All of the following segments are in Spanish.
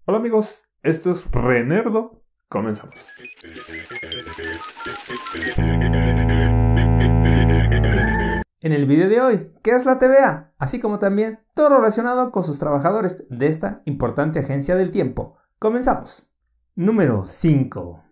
Hola amigos, esto es Renerdo. Comenzamos. En el video de hoy, ¿qué es la TVA? Así como también todo lo relacionado con sus trabajadores de esta importante agencia del tiempo. Comenzamos. Número 5.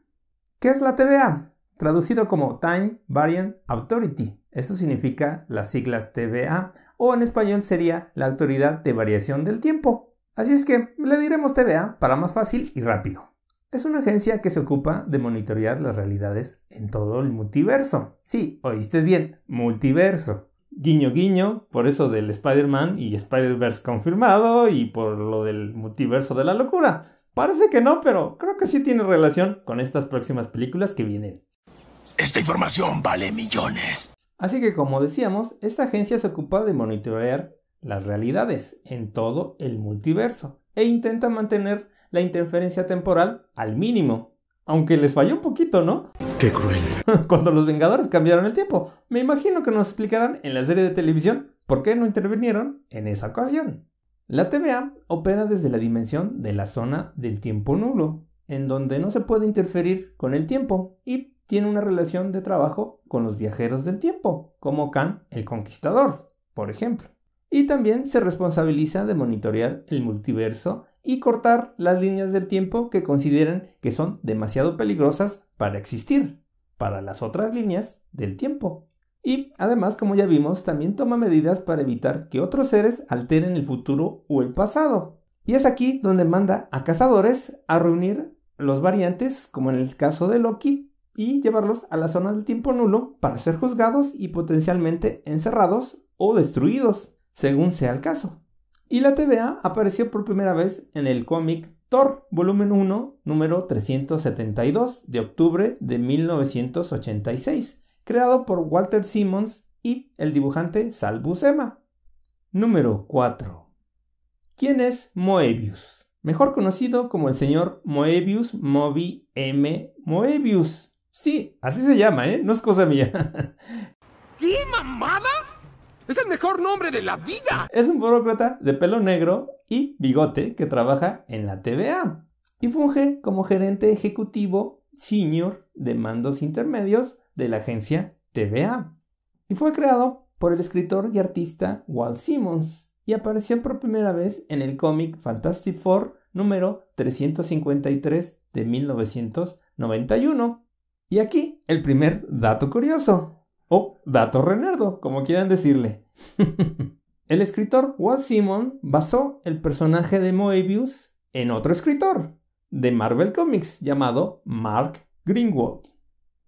¿Qué es la TVA? Traducido como Time Variant Authority. Eso significa las siglas TVA, o en español sería la Autoridad de Variación del Tiempo. Así es que le diremos TVA para más fácil y rápido. Es una agencia que se ocupa de monitorear las realidades en todo el multiverso. Sí, oíste bien, multiverso. Guiño guiño, por eso del Spider-Man y Spider-Verse confirmado y por lo del multiverso de la locura. Parece que no, pero creo que sí tiene relación con estas próximas películas que vienen. Esta información vale millones. Así que como decíamos, esta agencia se ocupa de monitorear las realidades en todo el multiverso e intenta mantener la interferencia temporal al mínimo. Aunque les falló un poquito, ¿no? ¡Qué cruel! Cuando los Vengadores cambiaron el tiempo. Me imagino que nos explicarán en la serie de televisión por qué no intervinieron en esa ocasión. La TVA opera desde la dimensión de la zona del tiempo nulo, en donde no se puede interferir con el tiempo y tiene una relación de trabajo con los viajeros del tiempo, como Khan el Conquistador, por ejemplo. Y también se responsabiliza de monitorear el multiverso y cortar las líneas del tiempo que consideran que son demasiado peligrosas para existir, para las otras líneas del tiempo. Y además, como ya vimos, también toma medidas para evitar que otros seres alteren el futuro o el pasado. Y es aquí donde manda a cazadores a reunir los variantes, como en el caso de Loki, y llevarlos a la zona del tiempo nulo para ser juzgados y potencialmente encerrados o destruidos, según sea el caso. Y la TVA apareció por primera vez en el cómic Thor, volumen 1, número 372, de octubre de 1986, creado por Walter Simmons y el dibujante Sal Buscema. Número 4. ¿Quién es Moebius? Mejor conocido como el señor Moebius Moby M. Moebius. Sí, así se llama, no es cosa mía. ¿Qué mamada? ¡Es el mejor nombre de la vida! Es un burócrata de pelo negro y bigote que trabaja en la TVA y funge como gerente ejecutivo senior de mandos intermedios de la agencia TVA. Y fue creado por el escritor y artista Walt Simmons y apareció por primera vez en el cómic Fantastic Four número 353 de 1991. Y aquí el primer dato curioso. O dato renerdo, como quieran decirle. El escritor Walt Simmons basó el personaje de Moebius en otro escritor de Marvel Comics llamado Mark Greenwald.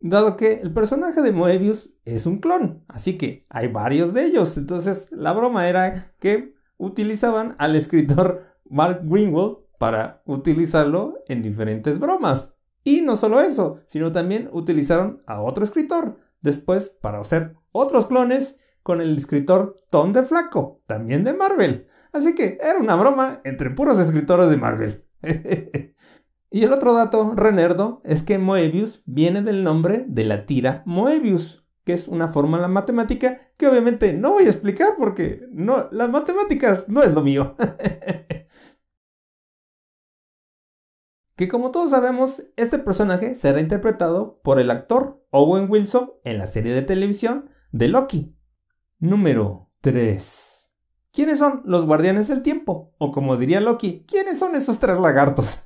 Dado que el personaje de Moebius es un clon, así que hay varios de ellos. Entonces la broma era que utilizaban al escritor Mark Greenwald para utilizarlo en diferentes bromas. Y no solo eso, sino también utilizaron a otro escritor después para hacer otros clones con el escritor Tom DeFalco, también de Marvel. Así que era una broma entre puros escritores de Marvel. Y el otro dato renerdo es que Moebius viene del nombre de la tira Moebius, que es una fórmula matemática que obviamente no voy a explicar porque no, las matemáticas no es lo mío. Que como todos sabemos, este personaje será interpretado por el actor Owen Wilson en la serie de televisión de Loki. Número 3. ¿Quiénes son los guardianes del tiempo? O como diría Loki, ¿quiénes son esos tres lagartos?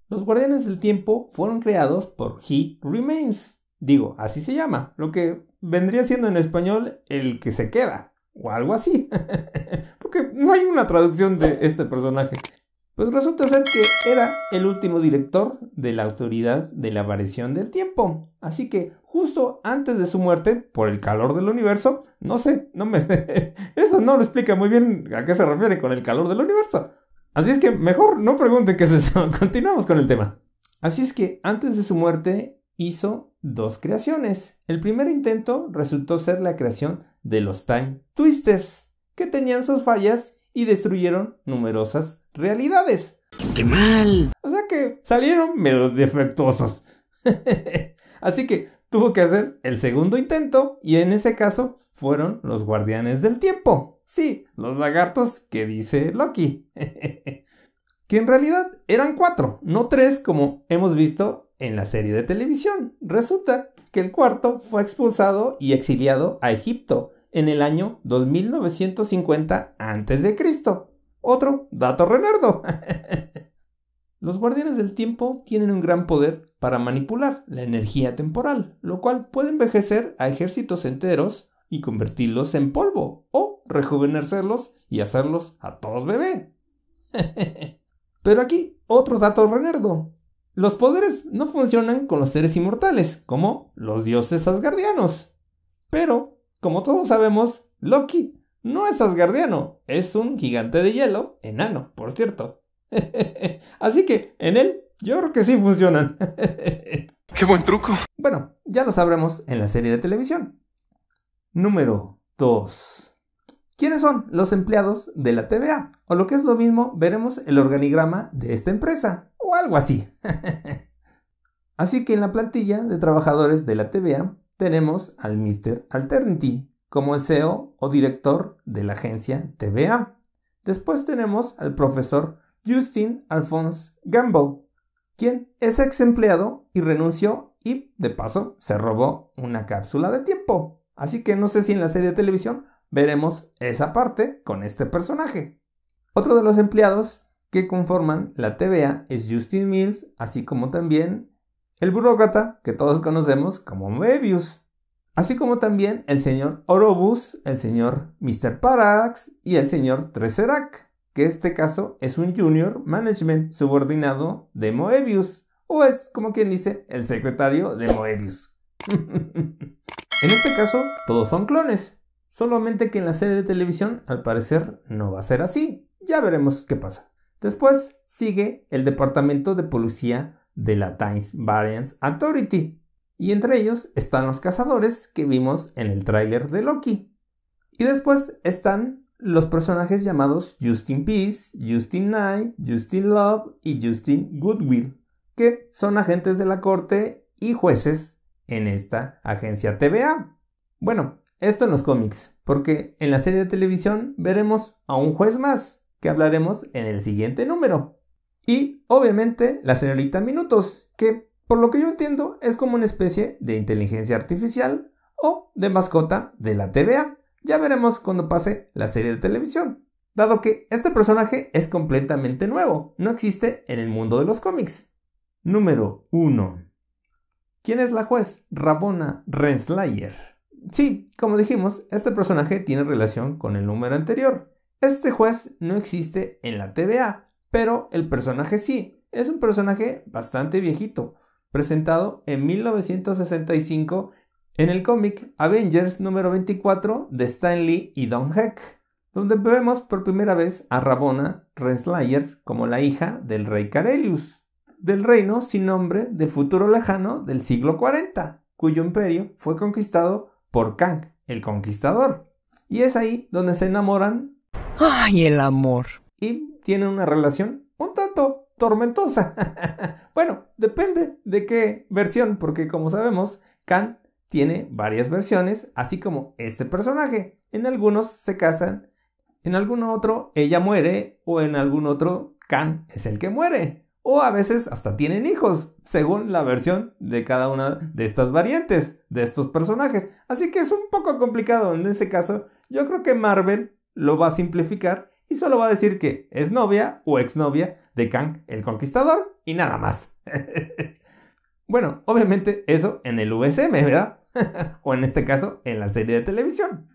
Los guardianes del tiempo fueron creados por He Remains. Digo, así se llama, lo que vendría siendo en español el que se queda, o algo así. Porque no hay una traducción de este personaje. Pues resulta ser que era el último director de la Autoridad de la Variación del Tiempo. Así que justo antes de su muerte, por el calor del universo, no sé, eso no lo explica muy bien a qué se refiere con el calor del universo. Así es que mejor no pregunten qué es eso. Continuamos con el tema. Así es que antes de su muerte hizo dos creaciones. El primer intento resultó ser la creación de los Time Twisters, que tenían sus fallas y destruyeron numerosas realidades. ¡Qué mal! O sea que salieron medio defectuosos. Así que tuvo que hacer el segundo intento y en ese caso fueron los guardianes del tiempo. Sí, los lagartos que dice Loki. que en realidad eran 4, no 3 como hemos visto en la serie de televisión. Resulta que el cuarto fue expulsado y exiliado a Egipto en el año 2950 a.C. Otro dato renerdo. Los guardianes del tiempo tienen un gran poder para manipular la energía temporal, lo cual puede envejecer a ejércitos enteros y convertirlos en polvo, o rejuvenecerlos y hacerlos a todos bebé. Pero aquí, otro dato renerdo. Los poderes no funcionan con los seres inmortales, como los dioses asgardianos. Pero, como todos sabemos, Loki no es asgardiano, es un gigante de hielo, enano, por cierto. Así que, en él, yo creo que sí funcionan. ¡Qué buen truco! Bueno, ya lo sabremos en la serie de televisión. Número 2. ¿Quiénes son los empleados de la TVA? O lo que es lo mismo, veremos el organigrama de esta empresa, o algo así. Así que en la plantilla de trabajadores de la TVA tenemos al Mr. Alternity como el CEO o director de la agencia TVA. Después tenemos al profesor Justin Alphonse Gamble, quien es ex empleado y renunció y, de paso, se robó una cápsula de tiempo. Así que no sé si en la serie de televisión veremos esa parte con este personaje. Otro de los empleados que conforman la TVA es Justin Mills, así como también el burócrata que todos conocemos como Moebius, así como también el señor Orobus, el señor Mr. Parallax y el señor Tesseract, que en este caso es un Junior Management subordinado de Moebius, o es como quien dice el secretario de Moebius. En este caso, todos son clones. Solamente que en la serie de televisión, al parecer, no va a ser así. Ya veremos qué pasa. Después sigue el departamento de policía de la Time Variance Authority. Y entre ellos están los cazadores que vimos en el tráiler de Loki. Y después están los personajes llamados Justin Peace, Justin Knight, Justin Love y Justin Goodwill, que son agentes de la corte y jueces en esta agencia TVA. Bueno, esto en los cómics, porque en la serie de televisión veremos a un juez más, que hablaremos en el siguiente número. Y, obviamente, la señorita Minutos, que, por lo que yo entiendo, es como una especie de inteligencia artificial o de mascota de la TVA. Ya veremos cuando pase la serie de televisión, dado que este personaje es completamente nuevo, no existe en el mundo de los cómics. Número 1. ¿Quién es la juez? Ramona Renslayer. Sí, como dijimos, este personaje tiene relación con el número anterior. Este juez no existe en la TVA, pero el personaje sí. Es un personaje bastante viejito, presentado en 1965 en el cómic Avengers número 24 de Stan Lee y Don Heck, donde vemos por primera vez a Ramona Renslayer como la hija del rey Karelius, del reino sin nombre del futuro lejano del siglo 40, cuyo imperio fue conquistado por Kang, el Conquistador. Y es ahí donde se enamoran. ¡Ay, el amor! Y tienen una relación un tanto tormentosa. Bueno, depende de qué versión, porque como sabemos, Kang tiene varias versiones, así como este personaje. En algunos se casan, en algún otro ella muere, o en algún otro Kang es el que muere. O a veces hasta tienen hijos, según la versión de cada una de estas variantes de estos personajes. Así que es un poco complicado en ese caso. Yo creo que Marvel lo va a simplificar y solo va a decir que es novia o exnovia de Kang el Conquistador y nada más. Bueno, obviamente eso en el USM, ¿verdad? O en este caso en la serie de televisión.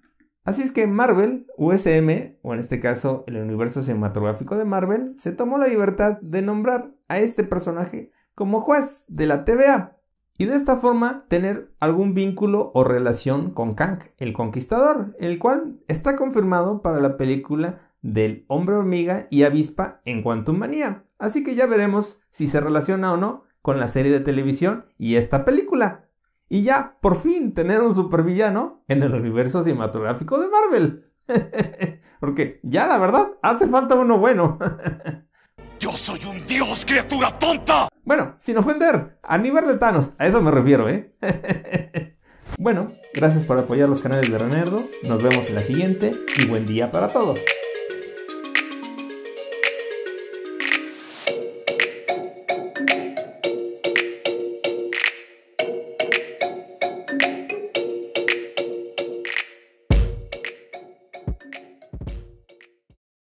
Así es que Marvel, USM, o en este caso el universo cinematográfico de Marvel, se tomó la libertad de nombrar a este personaje como juez de la TVA y de esta forma tener algún vínculo o relación con Kang, el Conquistador, el cual está confirmado para la película del Hombre Hormiga y Avispa en Quantumania. Así que ya veremos si se relaciona o no con la serie de televisión y esta película. Y ya, por fin, tener un supervillano en el universo cinematográfico de Marvel. Porque ya, la verdad, hace falta uno bueno. ¡Yo soy un dios, criatura tonta! Bueno, sin ofender, a nivel de Thanos, a eso me refiero, ¿eh? Bueno, gracias por apoyar los canales de Renerdo. Nos vemos en la siguiente y buen día para todos.